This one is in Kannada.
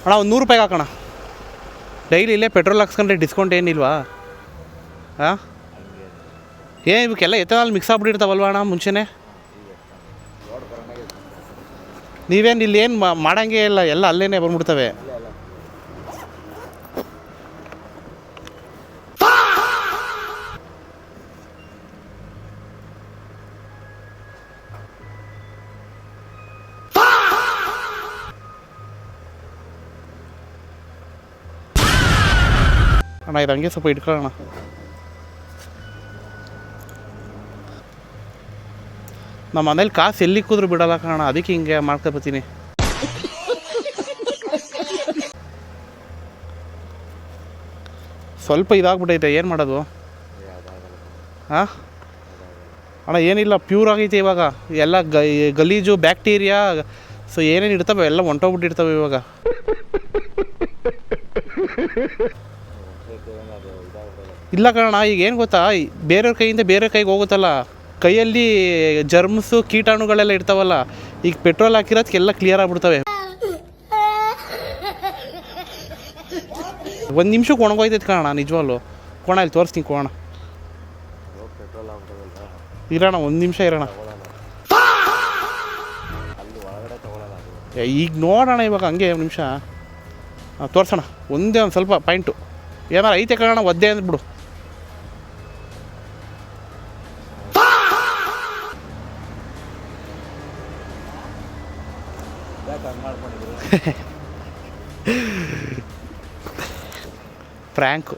ಅಣ್ಣ ಒಂದು 100 ರೂಪಾಯಿಗೆ ಹಾಕೋಣ. ಡೈಲಿ ಇಲ್ಲೇ ಪೆಟ್ರೋಲ್ ಹಾಕ್ಸ್ಕೊಂಡ್ರೆ ಡಿಸ್ಕೌಂಟ್ ಏನಿಲ್ವಾ? ಹಾಂ, ಇವಕ್ಕೆಲ್ಲ ಎಥನಾಲ್ ಮಿಕ್ಸ್ ಆಗ್ಬಿಟ್ಟಿರ್ತಾವಲ್ವ ಅಣ್ಣ ಮುಂಚೆನೇ? ನೀವೇನು ಇಲ್ಲಿ ಏನು ಮಾಡೋಂಗೇ ಇಲ್ಲ, ಎಲ್ಲ ಅಲ್ಲೇ ಬಂದ್ಬಿಡ್ತವೆ. ಅಣ್ಣ ಇದು ಹಂಗೆ ಸ್ವಲ್ಪ ಇಟ್ಕೊಳ್ಳೋಣ. ನಮ್ಮ ಮನೇಲಿ ಕಾಸು ಎಲ್ಲಿ ಕೂದ್ರು ಬಿಡಲ್ಲ ಕಾರಣ, ಅದಕ್ಕೆ ಹಿಂಗೆ ಮಾಡ್ಕೊಬತ್ತೀನಿ. ಸ್ವಲ್ಪ ಇದಾಗ್ಬಿಟ್ಟೈತೆ, ಏನು ಮಾಡೋದು? ಹಾಂ ಅಣ್ಣ ಏನಿಲ್ಲ, ಪ್ಯೂರ್ ಆಗೈತೆ ಇವಾಗ. ಎಲ್ಲ ಗಲೀಜು ಬ್ಯಾಕ್ಟೀರಿಯಾ ಸೊ ಏನೇನು ಇರ್ತವೆ ಎಲ್ಲ ಹೊಂಟೋಗ್ಬಿಟ್ಟಿರ್ತವೆ ಇವಾಗ. ಇಲ್ಲ ಕಾರಣ, ಈಗ ಏನು ಗೊತ್ತಾ, ಬೇರೆಯವ್ರ ಕೈಯಿಂದ ಬೇರೆಯವ್ರ ಕೈಗೆ ಹೋಗುತ್ತಲ್ಲ, ಕೈಯಲ್ಲಿ ಜರ್ಮ್ಸು ಕೀಟಾಣುಗಳೆಲ್ಲ ಇರ್ತಾವಲ್ಲ, ಈಗ ಪೆಟ್ರೋಲ್ ಹಾಕಿರೋದಕ್ಕೆಲ್ಲ ಕ್ಲಿಯರ್ ಆಗಿಬಿಡ್ತವೆ. 1 ನಿಮಿಷಕ್ಕೆ ಒಣಗೋಯ್ತೈತೆ ಕಾರಣ, ನಿಜವಲ್ಲೂ. ಕೋಣ ಇಲ್ಲಿ ತೋರಿಸ್ತೀನಿ ಕೋಣ. ಇರೋಣ 1 ನಿಮಿಷ ಇರೋಣ. ಈಗ ನೋಡೋಣ ಇವಾಗ ಹಂಗೆ 1 ನಿಮಿಷ ತೋರಿಸೋಣ. ಒಂದೇ ಒಂದು ಸ್ವಲ್ಪ ಪಾಯಿಂಟು ಏನಾರು ಐತೆ ಕಾರಣ ಒದ್ದೆ ಅಂದ್ಬಿಡು. ಫ್ರ್ಯಾಂಕು